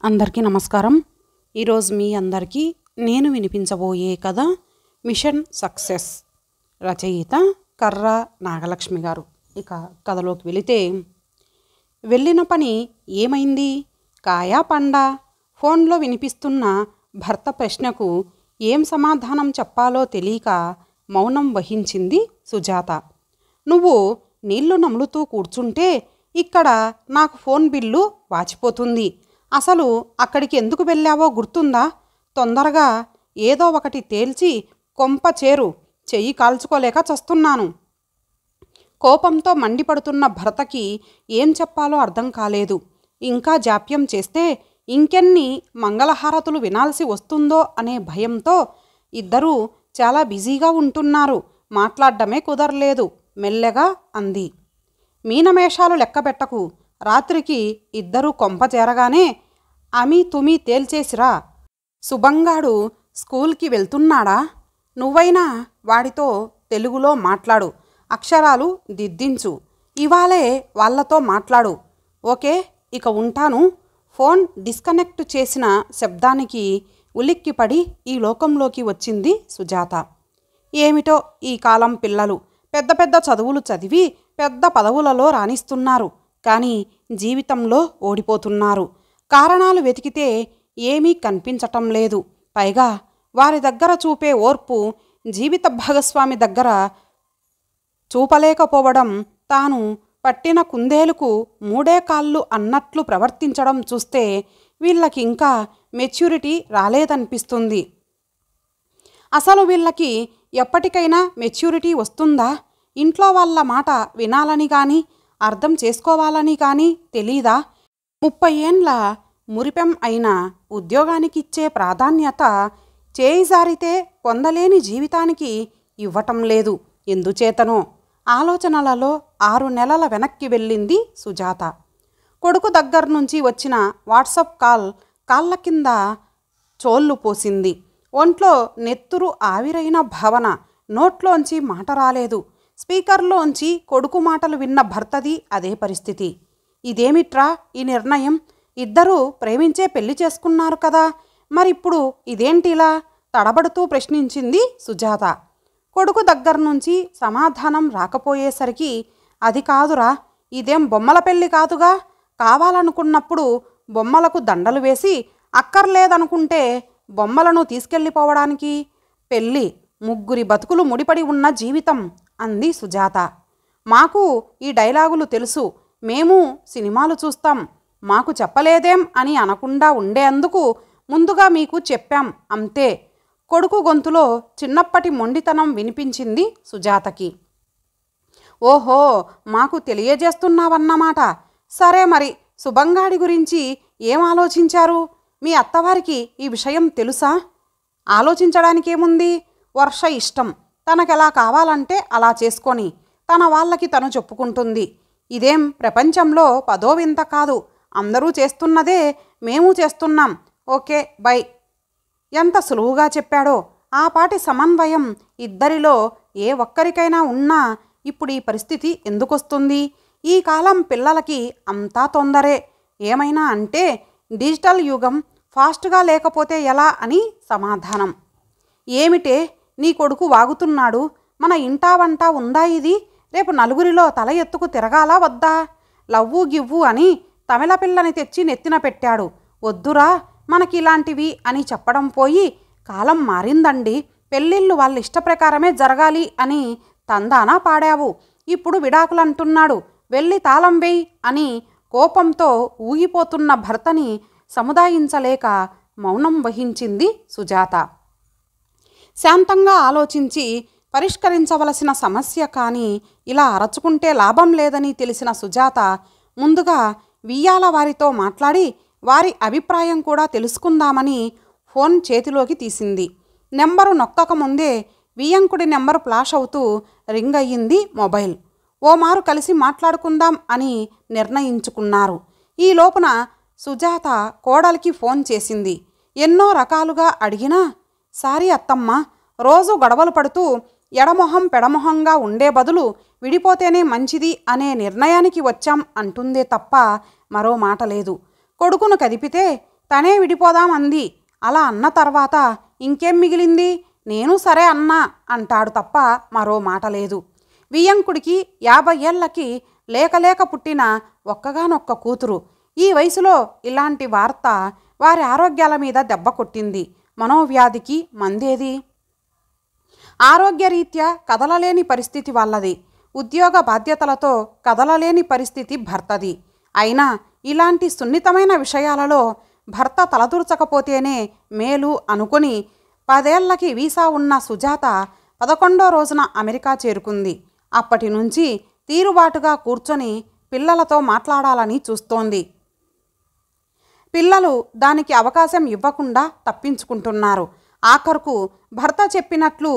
అందరికీ నమస్కారం. ఈరోజు మీ అందరికీ నేను వినిపించబోయే కథ మిషన్ సక్సెస్. రచయిత కర్రా నాగలక్ష్మి గారు. ఇక కథలోకి వెళితే, వెళ్ళిన పని ఏమైంది, కాయా పండా? ఫోన్లో వినిపిస్తున్న భర్త ప్రశ్నకు ఏం సమాధానం చెప్పాలో తెలియక మౌనం వహించింది సుజాత. నువ్వు నీళ్లు నములుతూ కూర్చుంటే ఇక్కడ నాకు ఫోన్ బిల్లు వాచిపోతుంది. అసలు అక్కడికి ఎందుకు వెళ్ళావో గుర్తుందా? తొందరగా ఏదో ఒకటి తేల్చి కొంప చేరు, చెయ్యి కాల్చుకోలేక చస్తున్నాను. కోపంతో మండిపడుతున్న భర్తకి ఏం చెప్పాలో అర్థం కాలేదు. ఇంకా జాప్యం చేస్తే ఇంకెన్ని మంగళహారతులు వినాల్సి వస్తుందో అనే భయంతో ఇద్దరూ చాలా బిజీగా ఉంటున్నారు. మాట్లాడడమే కుదరలేదు. మెల్లగా అంది, మీనమేషాలు లెక్కబెట్టకు. రాత్రికి ఇద్దరూ కొంప చేరగానే అమీ తుమీ తేల్చేసిరా. సుబంగాడు స్కూల్కి వెళ్తున్నాడా? నువ్వైనా వాడితో తెలుగులో మాట్లాడు, అక్షరాలు దిద్దించు. ఇవాళే వాళ్ళతో మాట్లాడు. ఓకే, ఇక ఉంటాను. ఫోన్ డిస్కనెక్ట్ చేసిన శబ్దానికి ఉలిక్కిపడి ఈ లోకంలోకి వచ్చింది సుజాత. ఏమిటో ఈ కాలం పిల్లలు పెద్ద పెద్ద చదువులు చదివి పెద్ద పదవులలో రాణిస్తున్నారు, కానీ జీవితంలో ఓడిపోతున్నారు. కారణాలు వెతికితే ఏమీ కనిపించటం లేదు. పైగా వారి దగ్గర చూపే ఓర్పు జీవిత భాగస్వామి దగ్గర చూపలేకపోవడం, తాను పట్టిన కుందేలుకు మూడే కాళ్ళు అన్నట్లు ప్రవర్తించడం చూస్తే వీళ్ళకి ఇంకా మెచ్యూరిటీ రాలేదనిపిస్తుంది. అసలు వీళ్ళకి ఎప్పటికైనా మెచ్యూరిటీ వస్తుందా? ఇంట్లో వాళ్ళ మాట వినాలని కానీ అర్థం చేసుకోవాలని కానీ తెలీదా? 30 ఏండ్ల మురిపెం అయిన ఉద్యోగానికిచ్చే ప్రాధాన్యత చేయిజారితే పొందలేని జీవితానికి ఇవ్వటం లేదు. ఎందుచేతనో ఆలోచనలలో 6 నెలల వెనక్కి వెళ్ళింది సుజాత. కొడుకు దగ్గర నుంచి వచ్చిన వాట్సాప్ కాళ్ళ కింద చోళ్ళు పోసింది. ఒంట్లో నెత్తురు ఆవిరైన భావన. నోట్లోంచి మాట రాలేదు. స్పీకర్లోంచి కొడుకు మాటలు విన్న భర్తది అదే పరిస్థితి. ఇదేమిట్రా ఈ నిర్ణయం? ఇద్దరూ ప్రేమించే పెళ్లి చేసుకున్నారు కదా, మరిప్పుడు ఇదేంటిలా? తడబడుతూ ప్రశ్నించింది సుజాత. కొడుకు దగ్గర నుంచి సమాధానం రాకపోయేసరికి, అది కాదురా, ఇదేం బొమ్మల పెళ్లి కాదుగా. కావాలనుకున్నప్పుడు బొమ్మలకు దండలు వేసి, అక్కర్లేదనుకుంటే బొమ్మలను తీసుకెళ్ళిపోవడానికి. పెళ్ళి ముగ్గురి బతుకులు ముడిపడి ఉన్న జీవితం అంది సుజాత. మాకు ఈ డైలాగులు తెలుసు, మేము సినిమాలు చూస్తాం, మాకు చెప్పలేదేం అని అనకుండా ఉండేందుకు ముందుగా మీకు చెప్పాం అంతే. కొడుకు గొంతులో చిన్నప్పటి మొండితనం వినిపించింది సుజాతకి. ఓహో, మాకు తెలియజేస్తున్నావన్నమాట. సరే, మరి సుబంగాడి గురించి ఏం ఆలోచించారు? మీ అత్తవారికి ఈ విషయం తెలుసా? ఆలోచించడానికేముంది? వర్ష ఇష్టం, తనకెలా కావాలంటే అలా చేసుకొని తన వాళ్ళకి తను చెప్పుకుంటుంది. ఇదేం ప్రపంచంలో పదో వింత కాదు. అందరూ చేస్తున్నదే మేము చేస్తున్నాం. Okay, by. ఎంత సులువుగా చెప్పాడో. ఆ పాటి సమన్వయం ఇద్దరిలో ఏ ఒక్కరికైనా ఉన్నా ఇప్పుడు ఈ పరిస్థితి ఎందుకొస్తుంది? ఈ కాలం పిల్లలకి అంతా తొందరే. ఏమైనా అంటే డిజిటల్ యుగం, ఫాస్ట్గా లేకపోతే ఎలా అని సమాధానం. ఏమిటే నీ కొడుకు వాగుతున్నాడు? మన ఇంటా వంట ఉందా ఇది? రేపు నలుగురిలో తల ఎత్తుకు తిరగాలా వద్దా? లవ్వు గివ్వు అని తమిళ పిల్లని తెచ్చి నెత్తిన పెట్టాడు. వద్దురా మనకి ఇలాంటివి అని చెప్పడం పోయి, కాలం మారిందండి, పెళ్ళిళ్ళు వాళ్ళ ఇష్ట ప్రకారమే జరగాలి అని తందానా పాడావు. ఇప్పుడు విడాకులంటున్నాడు, వెళ్ళి తాళం వేయి అని కోపంతో ఊగిపోతున్న భర్తని సముదాయించలేక మౌనం వహించింది సుజాత. శాంతంగా ఆలోచించి పరిష్కరించవలసిన సమస్య కానీ ఇలా అరచుకుంటే లాభం లేదని తెలిసిన సుజాత ముందుగా వియ్యాల వారితో మాట్లాడి వారి అభిప్రాయం కూడా తెలుసుకుందామని ఫోన్ చేతిలోకి తీసింది. నెంబరు నొక్కకముందే వియ్యంకుడి నెంబరు ఫ్లాష్ అవుతూ రింగ్ అయ్యింది మొబైల్. ఓమారు కలిసి మాట్లాడుకుందాం అని నిర్ణయించుకున్నారు. ఈ లోపున సుజాత కోడలికి ఫోన్ చేసింది. ఎన్నో రకాలుగా అడిగినా, సారీ అత్తమ్మ, రోజు గొడవలు పడుతూ ఎడమొహం పెడమొహంగా ఉండే బదులు విడిపోతేనే మంచిది అనే నిర్ణయానికి వచ్చాం అంటుందే తప్ప మరో మాట లేదు. కొడుకును కదిపితే తనే విడిపోదాం అంది. అలా అన్న తర్వాత ఇంకేం మిగిలింది? నేను సరే అన్నా అంటాడు తప్ప మరో మాట లేదు. వియ్యంకుడికి 50 ఏళ్లకి లేకలేక పుట్టిన ఒక్కగానొక్క కూతురు. ఈ వయసులో ఇలాంటి వార్త వారి ఆరోగ్యాల మీద దెబ్బ కొట్టింది. మనోవ్యాధికి మందేది? ఆరోగ్యరీత్యా కదలలేని పరిస్థితి వాళ్ళది. ఉద్యోగ బాధ్యతలతో కదలలేని పరిస్థితి భర్తది. అయినా ఇలాంటి సున్నితమైన విషయాలలో భర్త తలదూర్చకపోతేనే మేలు అనుకుని 10 ఏళ్లకి వీసా ఉన్న సుజాత 11వ రోజున అమెరికా చేరుకుంది. అప్పటి నుంచి తీరుబాటుగా కూర్చొని పిల్లలతో మాట్లాడాలని చూస్తోంది. పిల్లలు దానికి అవకాశం ఇవ్వకుండా తప్పించుకుంటున్నారు. ఆఖరుకు భర్త చెప్పినట్లు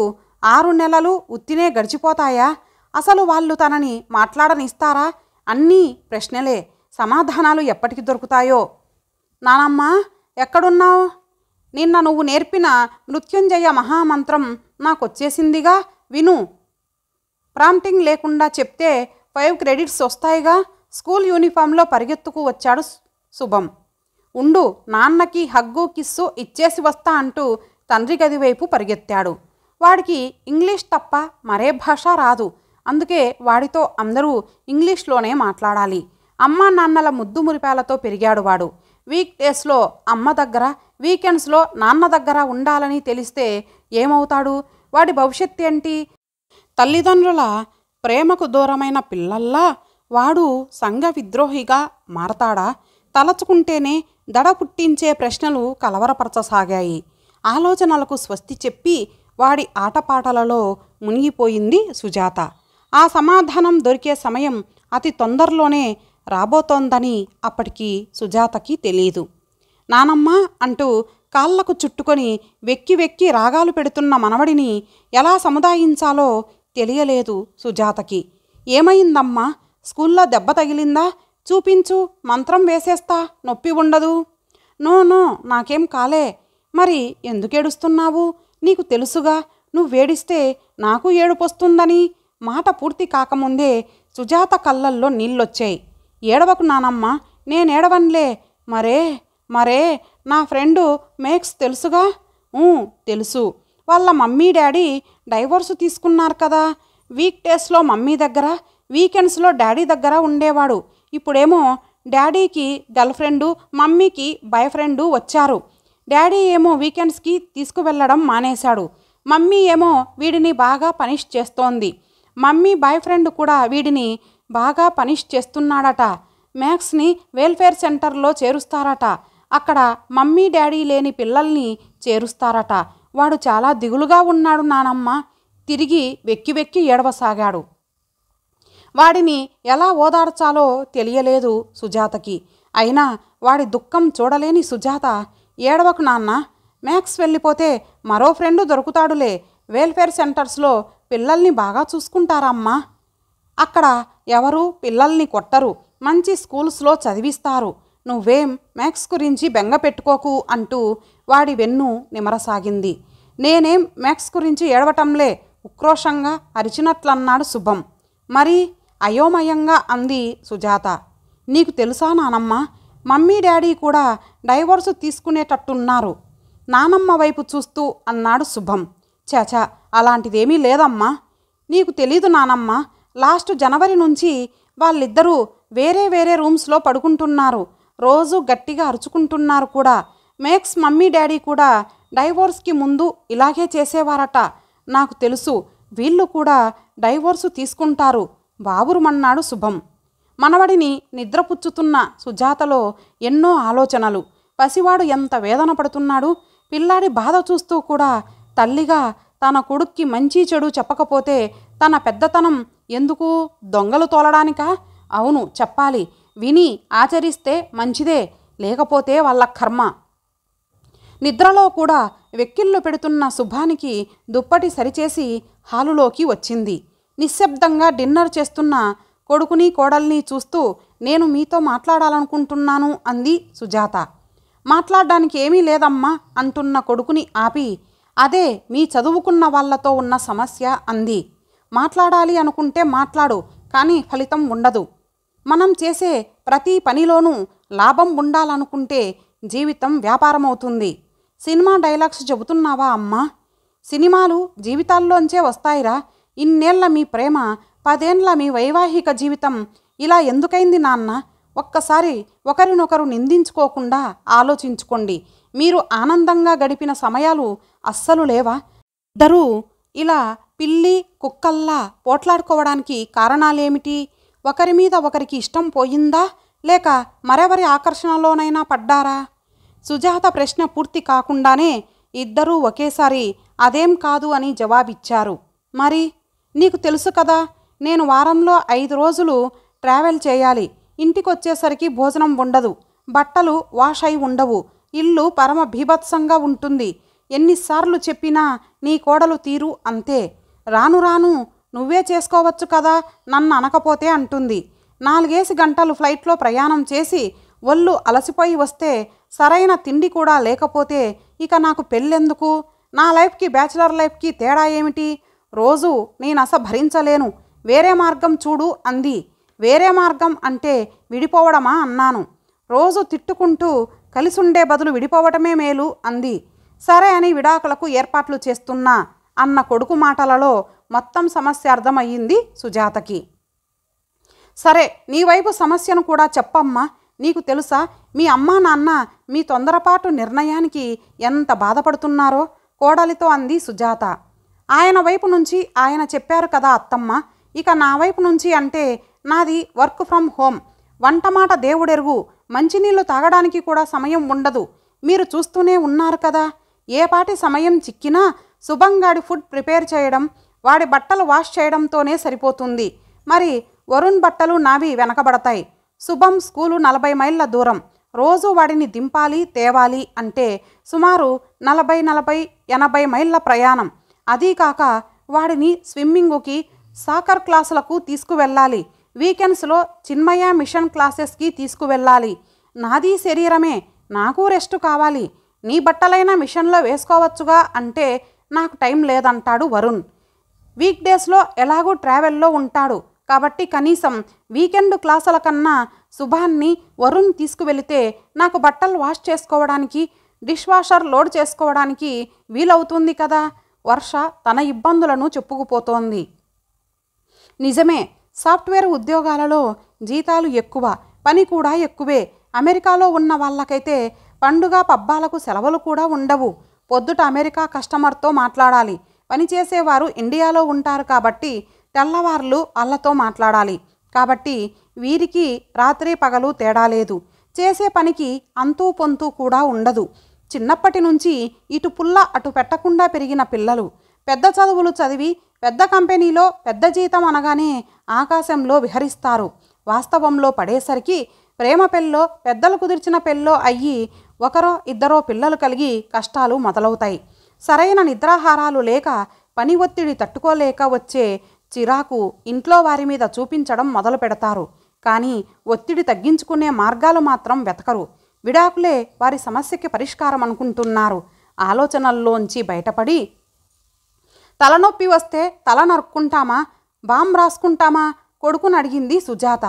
6 నెలలు ఉత్తినే గడిచిపోతాయా? అసలు వాళ్ళు తనని మాట్లాడనిస్తారా? అన్నీ ప్రశ్నలే. సమాధానాలు ఎప్పటికి దొరుకుతాయో? నానమ్మ ఎక్కడున్నావు? నిన్న నువ్వు నేర్పిన మృత్యుంజయ మహామంత్రం నాకొచ్చేసిందిగా, విను. ప్రాంప్టింగ్ లేకుండా చెప్తే 5 క్రెడిట్స్ వస్తాయిగా. స్కూల్ యూనిఫామ్లో పరిగెత్తుకు వచ్చాడు శుభం. ఉండు, నాన్నకి హగ్గు కిస్సు ఇచ్చేసి వస్తా అంటూ తండ్రి గది వైపు పరిగెత్తాడు. వాడికి ఇంగ్లీష్ తప్ప మరే భాష రాదు. అందుకే వాడితో అందరూ ఇంగ్లీష్లోనే మాట్లాడాలి. అమ్మా నాన్నల ముద్దు మురిపాలతో పెరిగాడు వాడు. వీక్ డేస్లో అమ్మ దగ్గర, వీకెండ్స్లో నాన్న దగ్గర ఉండాలని తెలిస్తే ఏమవుతాడు? వాడి భవిష్యత్తు ఏంటి? తల్లిదండ్రుల ప్రేమకు దూరమైన పిల్లల్లా వాడు సంఘ విద్రోహిగా మారతాడా? తలచుకుంటేనే దడ పుట్టించే ప్రశ్నలు కలవరపరచసాగాయి. ఆలోచనలకు స్వస్తి చెప్పి వాడి ఆటపాటలలో మునిగిపోయింది సుజాత. ఆ సమాధానం దొరికే సమయం అతి తొందరలోనే రాబోతోందని అప్పటికి సుజాతకి తెలీదు. నానమ్మ అంటూ కాళ్లకు చుట్టుకొని వెక్కి వెక్కి రాగాలు పెడుతున్న మనవడిని ఎలా సముదాయించాలో తెలియలేదు సుజాతకి. ఏమైందమ్మా? స్కూల్లో దెబ్బ తగిలిందా? చూపించు, మంత్రం వేసేస్తా, నొప్పి ఉండదు. నో నాకేం కాలే. మరి ఎందుకేడుస్తున్నావు? నీకు తెలుసుగా, నువ్వేడిస్తే నాకు ఏడుపొస్తుందని. మాట పూర్తి కాకముందే సుజాత కళ్ళల్లో నీళ్ళొచ్చాయి. ఏడవకు నానమ్మ, నేనేడవన్లే. మరే నా ఫ్రెండు మేక్స్ తెలుసుగా? తెలుసు. వాళ్ళ మమ్మీ డాడీ డైవోర్సు తీసుకున్నారు కదా. వీక్ డేస్లో మమ్మీ దగ్గర, వీకెండ్స్లో డాడీ దగ్గర ఉండేవాడు. ఇప్పుడేమో డాడీకి గర్ల్ ఫ్రెండు, మమ్మీకి బాయ్ ఫ్రెండు వచ్చారు. డాడీ ఏమో వీకెండ్స్కి తీసుకువెళ్ళడం మానేశాడు. మమ్మీ ఏమో వీడిని బాగా పనిష్ చేస్తోంది. మమ్మీ బాయ్ ఫ్రెండ్ కూడా వీడిని బాగా పనిష్ చేస్తున్నాడట. మ్యాక్స్ని వెల్ఫేర్ సెంటర్లో చేరుస్తారట. అక్కడ మమ్మీ డాడీ లేని పిల్లల్ని చేరుస్తారట. వాడు చాలా దిగులుగా ఉన్నాడు నానమ్మ. తిరిగి వెక్కి వెక్కి ఏడవసాగాడు. వాడిని ఎలా ఓదార్చాలో తెలియలేదు సుజాతకి. అయినా వాడి దుఃఖం చూడలేని సుజాత, ఏడవకు నాన్న, మ్యాక్స్ వెళ్ళిపోతే మరో ఫ్రెండు దొరుకుతాడులే. వెల్ఫేర్ సెంటర్స్లో పిల్లల్ని బాగా చూసుకుంటారమ్మా. అక్కడ ఎవరు పిల్లల్ని కొట్టరు. మంచి స్కూల్స్లో చదివిస్తారు. నువ్వేం మ్యాక్స్ గురించి బెంగ పెట్టుకోకు అంటూ వాడి వెన్ను నిమరసాగింది. నేనేం మ్యాక్స్ గురించి ఏడవటంలే, ఉక్రోషంగా అరిచినట్లన్నాడు శుభం. మరి అయోమయంగా అంది సుజాత. నీకు తెలుసా నానమ్మ, మమ్మీ డాడీ కూడా డైవోర్సు తీసుకునేటట్టున్నారు. నానమ్మ వైపు చూస్తూ అన్నాడు శుభం. చాచా, అలాంటిదేమీ లేదమ్మా. నీకు తెలీదు నానమ్మ, లాస్ట్ జనవరి నుంచి వాళ్ళిద్దరూ వేరే రూమ్స్లో పడుకుంటున్నారు. రోజు గట్టిగా అరుచుకుంటున్నారు కూడా. మేక్స్ మమ్మీ డాడీ కూడా డైవోర్స్కి ముందు ఇలాగే చేసేవారట. నాకు తెలుసు, వీళ్ళు కూడా డైవోర్సు తీసుకుంటారు బాబురుమన్నాడు శుభం. మనవడిని నిద్రపుచ్చుతున్న సుజాతలో ఎన్నో ఆలోచనలు. పసివాడు ఎంత వేదన పడుతున్నాడు. పిల్లాడి బాధ చూస్తూ కూడా తల్లిగా తన కొడుక్కి మంచి చెడు చెప్పకపోతే తన పెద్దతనం ఎందుకు? దొంగలు తోలడానికా? అవును, చెప్పాలి. విని ఆచరిస్తే మంచిదే, లేకపోతే వాళ్ళ కర్మ. నిద్రలో కూడా వెక్కిళ్ళు పెడుతున్న శుభానికి దుప్పటి సరిచేసి హాలులోకి వచ్చింది. నిశ్శబ్దంగా డిన్నర్ చేస్తున్న కొడుకుని కోడల్ని చూస్తూ, నేను మీతో మాట్లాడాలనుకుంటున్నాను అంది సుజాత. మాట్లాడడానికి ఏమీ లేదమ్మా అంటున్న కొడుకుని ఆపి, అదే మీ చదువుకున్న వాళ్లతో ఉన్న సమస్య అంది. మాట్లాడాలి అనుకుంటే మాట్లాడు, కానీ ఫలితం ఉండదు. మనం చేసే ప్రతి పనిలోనూ లాభం ఉండాలనుకుంటే జీవితం వ్యాపారమవుతుంది. సినిమా డైలాగ్స్ చెబుతున్నావా అమ్మా? సినిమాలు జీవితాల్లోంచే వస్తాయిరా. ఇన్నేళ్ల మీ ప్రేమ, 10 ఏళ్ల మీ వైవాహిక జీవితం ఇలా ఎందుకైంది నాన్న? ఒక్కసారి ఒకరినొకరు నిందించుకోకుండా ఆలోచించుకోండి. మీరు ఆనందంగా గడిపిన సమయాలు అస్సలు లేవా? ఇద్దరూ ఇలా పిల్లి కుక్కల్లా పోట్లాడుకోవడానికి కారణాలేమిటి? ఒకరి మీద ఒకరికి ఇష్టం పోయిందా, లేక మరెవరి ఆకర్షణలోనైనా పడ్డారా? సుజాత ప్రశ్న పూర్తి కాకుండానే ఇద్దరూ ఒకేసారి అదేం కాదు అని జవాబిచ్చారు. మరి నీకు తెలుసు కదా, నేను వారంలో 5 రోజులు ట్రావెల్ చేయాలి. ఇంటికొచ్చేసరికి భోజనం ఉండదు, బట్టలు వాష్ అయి ఉండవు, ఇల్లు పరమ బీభత్సంగా ఉంటుంది. ఎన్నిసార్లు చెప్పినా నీ కోడలు తీరు అంతే. రాను రాను నువ్వే చేసుకోవచ్చు కదా నన్ను అనకపోతే అంటుంది. 4 గంటలు ఫ్లైట్లో ప్రయాణం చేసి ఒళ్ళు అలసిపోయి వస్తే సరైన తిండి కూడా లేకపోతే ఇక నాకు పెళ్ళెందుకు? నా లైఫ్కి బ్యాచిలర్ లైఫ్కి తేడా ఏమిటి? రోజు నేనస భరించలేను, వేరే మార్గం చూడు అంది. వేరే మార్గం అంటే విడిపోవడమా అన్నాను. రోజు తిట్టుకుంటూ కలిసుండే బదులు విడిపోవటమే మేలు అంది. సరే అని విడాకులకు ఏర్పాట్లు చేస్తున్నా అన్న కొడుకు మాటలలో మొత్తం సమస్య అర్థమయ్యింది సుజాతకి. సరే, నీ వైపు సమస్యను కూడా చెప్పమ్మా. నీకు తెలుసా మీ అమ్మా నాన్న మీ తొందరపాటు నిర్ణయానికి ఎంత బాధపడుతున్నారో కోడలితో అంది సుజాత. ఆయన వైపు నుంచి ఆయన చెప్పారు కదా అత్తమ్మ. ఇక నా వైపు నుంచి అంటే నాది వర్క్ ఫ్రమ్ హోమ్. వంటమాట దేవుడెరుగు, మంచినీళ్ళు తాగడానికి కూడా సమయం ఉండదు. మీరు చూస్తూనే ఉన్నారు కదా. ఏపాటి సమయం చిక్కినా శుభంగాడి ఫుడ్ ప్రిపేర్ చేయడం, వాడి బట్టలు వాష్ చేయడంతోనే సరిపోతుంది. మరి వరుణ్ బట్టలు నావి వెనకబడతాయి. శుభం స్కూలు 40 మైళ్ళ దూరం. రోజు వాడిని దింపాలి తేవాలి అంటే సుమారు 40-80 మైళ్ళ ప్రయాణం. అదీకాక వాడిని స్విమ్మింగుకి, సాకర్ క్లాసులకు తీసుకువెళ్ళాలి. వీకెండ్స్లో చిన్మయ మిషన్ క్లాసెస్కి తీసుకువెళ్ళాలి. నాది శరీరమే, నాకు రెస్ట్ కావాలి. నీ బట్టలైనా మిషన్లో వేసుకోవచ్చుగా అంటే నాకు టైం లేదంటాడు వరుణ్. వీక్ డేస్లో ఎలాగూ ట్రావెల్లో ఉంటాడు కాబట్టి కనీసం వీకెండ్ క్లాసుల కన్నా శుభాన్ని వరుణ్ తీసుకువెళితే నాకు బట్టలు వాష్ చేసుకోవడానికి, డిష్ వాషర్ లోడ్ చేసుకోవడానికి వీలవుతుంది కదా. వర్ష తన ఇబ్బందులను చెప్పుకుపోతోంది. నిజమే, సాఫ్ట్వేర్ ఉద్యోగాలలో జీతాలు ఎక్కువ, పని కూడా ఎక్కువే. అమెరికాలో ఉన్న వాళ్ళకైతే పండుగ పబ్బాలకు సెలవులు కూడా ఉండవు. పొద్దుట అమెరికా కస్టమర్తో మాట్లాడాలి. పనిచేసేవారు ఇండియాలో ఉంటారు కాబట్టి తెల్లవార్లు వాళ్ళతో మాట్లాడాలి. కాబట్టి వీరికి రాత్రి పగలు తేడా లేదు. చేసే పనికి అంతూ పొంతూ కూడా ఉండదు. చిన్నప్పటి నుంచి ఇటు పుల్ల అటు పెట్టకుండా పెరిగిన పిల్లలు పెద్ద చదువులు చదివి పెద్ద కంపెనీలో పెద్ద జీతం అనగానే ఆకాశంలో విహరిస్తారు. వాస్తవంలో పడేసరికి ప్రేమ పెళ్ళో, పెద్దలు కుదిర్చిన పెళ్ళో అయ్యి ఒకరో ఇద్దరో పిల్లలు కలిగి కష్టాలు మొదలవుతాయి. సరైన నిద్రాహారాలు లేక, పని ఒత్తిడి తట్టుకోలేక వచ్చే చిరాకు ఇంట్లో వారి మీద చూపించడం మొదలు పెడతారు. కానీ ఒత్తిడి తగ్గించుకునే మార్గాలు మాత్రం వెతకరు. విడాకులే వారి సమస్యకి పరిష్కారం అనుకుంటున్నారు. ఆలోచనల్లోంచి బయటపడి తలనొప్పి వస్తే తల నరుక్కుంటామా, బామ్ రాసుకుంటామా కొడుకుని అడిగింది సుజాత.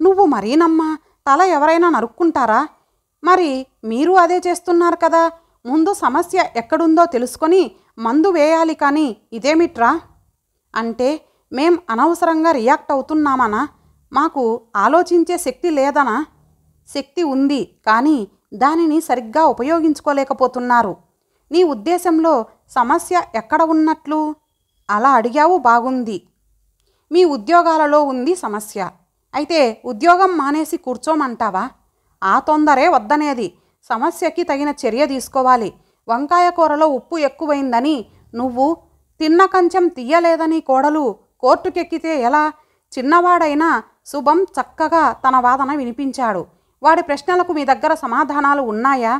నువ్వు మరీనమ్మా, తల ఎవరైనా నరుక్కుంటారా? మరి మీరు అదే చేస్తున్నారు కదా. ముందు సమస్య ఎక్కడుందో తెలుసుకొని మందు వేయాలి కానీ ఇదేమిట్రా? అంటే మేం అనవసరంగా రియాక్ట్ అవుతున్నామనా? మాకు ఆలోచించే శక్తి లేదనా? శక్తి ఉంది, కానీ దానిని సరిగ్గా ఉపయోగించుకోలేకపోతున్నారు. నీ ఉద్దేశంలో సమస్య ఎక్కడ ఉన్నట్లు? అలా అడిగావు, బాగుంది. మీ ఉద్యోగాలలో ఉంది సమస్య. అయితే ఉద్యోగం మానేసి కూర్చోమంటావా? ఆ తొందరే వద్దనేది. సమస్యకి తగిన చర్య తీసుకోవాలి. వంకాయ కూరలో ఉప్పు ఎక్కువైందని నువ్వు, తిన్న కంచెం తీయలేదని కోడలు కోర్టుకెక్కితే ఎలా? చిన్నవాడైనా శుభం చక్కగా తన వాదన వినిపించాడు. వాడి ప్రశ్నలకు మీ దగ్గర సమాధానాలు ఉన్నాయా?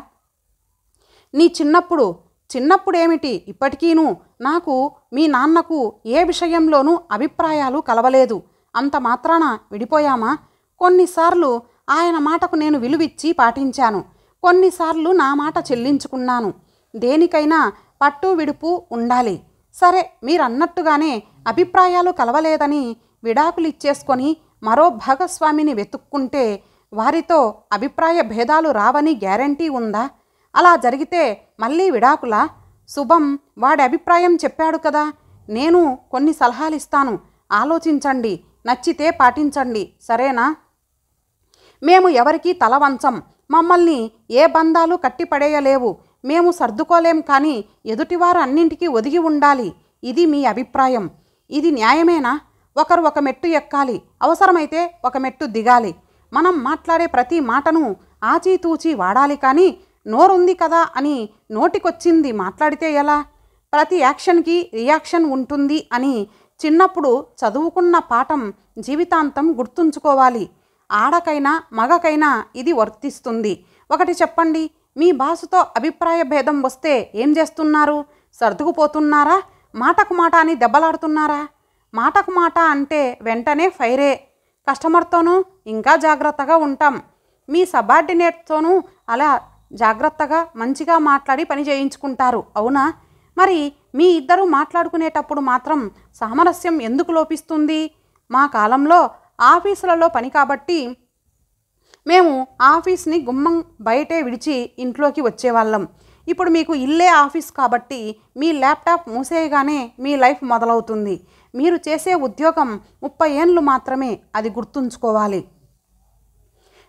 నీ చిన్నప్పుడేమిటి, ఇప్పటికీను నాకు మీ నాన్నకు ఏ విషయంలోనూ అభిప్రాయాలు కలవలేదు. అంత మాత్రాన విడిపోయామా? కొన్నిసార్లు ఆయన మాటకు నేను విలువిచ్చి పాటించాను. కొన్నిసార్లు నా మాట చెల్లించుకున్నాను. దేనికైనా పట్టు విడుపు ఉండాలి. సరే, మీరన్నట్టుగానే అభిప్రాయాలు కలవలేదని విడాకులు ఇచ్చేసుకొని మరో భాగస్వామిని వెతుక్కుంటే వారితో అభిప్రాయ భేదాలు రావని గ్యారంటీ ఉందా? అలా జరిగితే మళ్ళీ విడాకులా? శుభం వాడి అభిప్రాయం చెప్పాడు కదా, నేను కొన్ని సలహాలు ఇస్తాను, ఆలోచించండి, నచ్చితే పాటించండి, సరేనా? మేము ఎవరికీ తల వంచం, మమ్మల్ని ఏ బంధాలు కట్టిపడేయలేవు, మేము సర్దుకోలేం, కానీ ఎదుటివారు అన్నింటికీ ఒదిగి ఉండాలి. ఇది మీ అభిప్రాయం. ఇది న్యాయమేనా? ఒకరు ఒక మెట్టు ఎక్కాలి, అవసరమైతే ఒక మెట్టు దిగాలి. మనం మాట్లాడే ప్రతి మాటను ఆచితూచి వాడాలి, కానీ నోరుంది కదా అని నోటికొచ్చింది మాట్లాడితే ఎలా? ప్రతి యాక్షన్కి రియాక్షన్ ఉంటుంది అని చిన్నప్పుడు చదువుకున్న పాఠం జీవితాంతం గుర్తుంచుకోవాలి. ఆడకైనా మగకైనా ఇది వర్తిస్తుంది. ఒకటి చెప్పండి, మీ బాసుతో అభిప్రాయ భేదం వస్తే ఏం చేస్తున్నారు? సర్దుకుపోతున్నారా? మాటకు మాట అని దెబ్బలాడుతున్నారా? మాటకు మాట అంటే వెంటనే ఫైరే. కస్టమర్తోనూ ఇంకా జాగ్రత్తగా ఉంటాం. మీ సబార్డినేట్తోనూ అలా జాగ్రత్తగా మంచిగా మాట్లాడి పని చేయించుకుంటారు, అవునా? మరి మీ ఇద్దరు మాట్లాడుకునేటప్పుడు మాత్రం సామరస్యం ఎందుకు లోపిస్తుంది? మా కాలంలో ఆఫీసులలో పని కాబట్టి మేము ఆఫీస్ని గుమ్మం బయటే విడిచి ఇంట్లోకి వచ్చేవాళ్ళం. ఇప్పుడు మీకు ఇల్లే ఆఫీస్ కాబట్టి మీ ల్యాప్టాప్ మూసేయగానే మీ లైఫ్ మొదలవుతుంది. మీరు చేసే ఉద్యోగం 30 ఏళ్ళు మాత్రమే, అది గుర్తుంచుకోవాలి.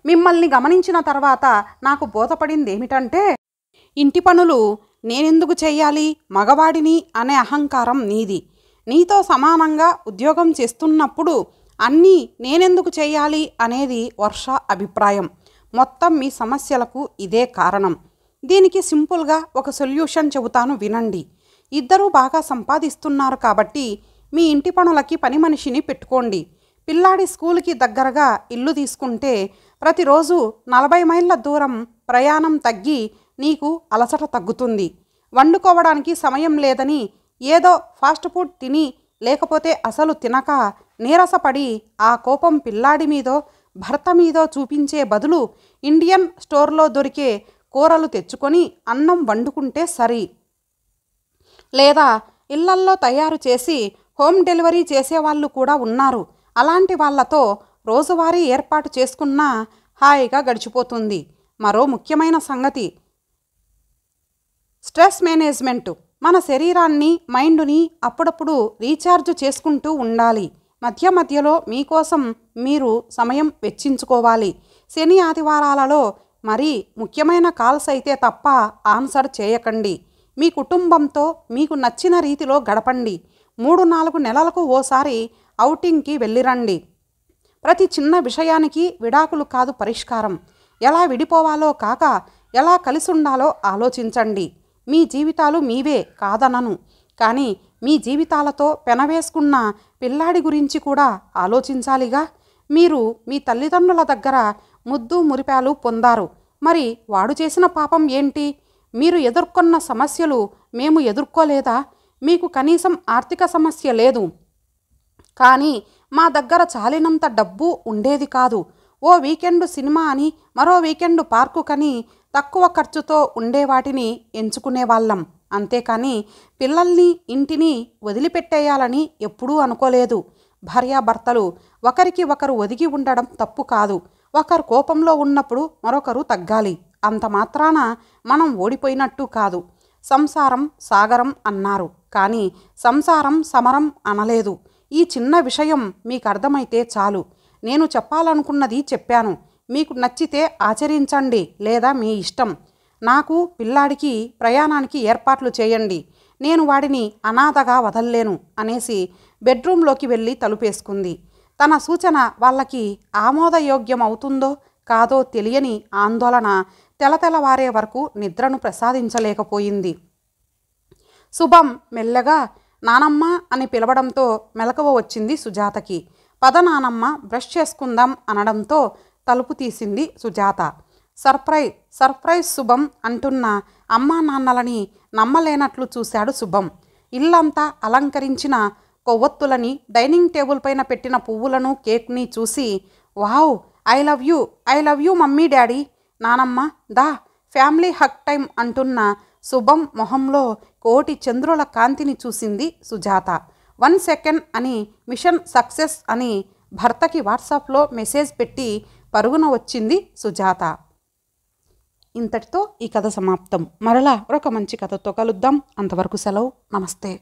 మిమ్మల్ని గమనించిన తర్వాత నాకు బోధపడింది ఏమిటంటే, ఇంటి పనులు నేనెందుకు చెయ్యాలి, మగవాడిని అనే అహంకారం నీది. నీతో సమానంగా ఉద్యోగం చేస్తున్నప్పుడు అన్నీ నేనెందుకు చెయ్యాలి అనేది వర్ష అభిప్రాయం. మొత్తం మీ సమస్యలకు ఇదే కారణం. దీనికి సింపుల్గా ఒక సొల్యూషన్ చెబుతాను, వినండి. ఇద్దరూ బాగా సంపాదిస్తున్నారు కాబట్టి మీ ఇంటి పనులకి పని మనిషిని పెట్టుకోండి. పిల్లాడి స్కూల్కి దగ్గరగా ఇల్లు తీసుకుంటే ప్రతిరోజు 40 మైళ్ళ దూరం ప్రయాణం తగ్గి నీకు అలసట తగ్గుతుంది. వండుకోవడానికి సమయం లేదని ఏదో ఫాస్ట్ ఫుడ్ తిని, లేకపోతే అసలు తినక నీరసపడి ఆ కోపం పిల్లాడి మీదో భర్త మీదో చూపించే బదులు ఇండియన్ స్టోర్లో దొరికే కూరలు తెచ్చుకొని అన్నం వండుకుంటే సరి. లేదా ఇళ్లల్లో తయారు చేసి హోమ్ డెలివరీ చేసేవాళ్ళు కూడా ఉన్నారు. అలాంటి వాళ్ళతో రోజువారీ ఏర్పాటు చేసుకున్నా హాయిగా గడిచిపోతుంది. మరో ముఖ్యమైన సంగతి స్ట్రెస్ మేనేజ్మెంటు. మన శరీరాన్ని, మైండ్ని అప్పుడప్పుడు రీఛార్జ్ చేసుకుంటూ ఉండాలి. మధ్య మధ్యలో మీకోసం మీరు సమయం వెచ్చించుకోవాలి. శని ఆదివారాలలో మరీ ముఖ్యమైన కాల్స్ అయితే తప్ప ఆన్సర్ చేయకండి. మీ కుటుంబంతో మీకు నచ్చిన రీతిలో గడపండి. 3-4 నెలలకు ఓసారి ఔటింగ్కి వెళ్ళిరండి. ప్రతి చిన్న విషయానికి విడాకులు కాదు పరిష్కారం. ఎలా విడిపోవాలో కాక ఎలా కలిసి ఉండాలో ఆలోచించండి. మీ జీవితాలు మీవే కాదనను, కానీ మీ జీవితాలతో పెనవేసుకున్న పిల్లాడి గురించి కూడా ఆలోచించాలిగా. మీరు మీ తల్లిదండ్రుల దగ్గర ముద్దు మురిపాలు పొందారు. మరి వాడు చేసిన పాపం ఏంటి? మీరు ఎదుర్కొన్న సమస్యలు మేము ఎదుర్కోలేదా? మీకు కనీసం ఆర్థిక సమస్య లేదు, కానీ మా దగ్గర చాలినంత డబ్బు ఉండేది కాదు. ఓ వీకెండ్ సినిమా అని, మరో వీకెండ్ పార్కు కని తక్కువ ఖర్చుతో ఉండే వాటిని ఎంచుకునేవాళ్ళం. అంతేకాని పిల్లల్ని, ఇంటిని వదిలిపెట్టేయాలని ఎప్పుడూ అనుకోలేదు. భార్యాభర్తలు ఒకరికి ఒకరు ఒదిగి ఉండడం తప్పు కాదు. ఒకరు కోపంలో ఉన్నప్పుడు మరొకరు తగ్గాలి. అంత మాత్రాన మనం ఓడిపోయినట్టు కాదు. సంసారం సాగరం అన్నారు, కానీ సంసారం సమరం అనలేదు. ఈ చిన్న విషయం మీకు అర్థమైతే చాలు. నేను చెప్పాలనుకున్నది చెప్పాను. మీకు నచ్చితే ఆచరించండి, లేదా మీ ఇష్టం. నాకు పిల్లాడికి ప్రయాణానికి ఏర్పాట్లు చేయండి, నేను వాడిని అనాథగా వదల్లేను అనేసి బెడ్రూమ్లోకి వెళ్ళి తలుపేసుకుంది. తన సూచన వాళ్ళకి ఆమోదయోగ్యం అవుతుందో కాదో తెలియని ఆందోళన తెలతెలవారే వరకు నిద్రను ప్రసాదించలేకపోయింది. శుభం మెల్లగా నానమ్మ అని పిలవడంతో మెలకువ వచ్చింది సుజాతకి. పద నానమ్మ, బ్రష్ చేసుకుందాం అనడంతో తలుపు తీసింది సుజాత. సర్ప్రైజ్ శుభం అంటున్న అమ్మా నాన్నలని నమ్మలేనట్లు చూశాడు శుభం. ఇల్లంతా అలంకరించిన కొవ్వొత్తులని, డైనింగ్ టేబుల్ పైన పెట్టిన పువ్వులను, కేక్ని చూసి wow, I love you mummy daddy. నానమ్మ దా, ఫ్యామిలీ హక్ టైం అంటున్న శుభం మొహంలో కోటి చంద్రుల కాంతిని చూసింది సుజాత. 1 సెకండ్ అని, మిషన్ సక్సెస్ అని భర్తకి వాట్సాప్లో మెసేజ్ పెట్టి పరుగున వచ్చింది సుజాత. ఇంతటితో ఈ కథ సమాప్తం. మరలా ఒక మంచి కథతో కలుద్దాం. అంతవరకు సెలవు. నమస్తే.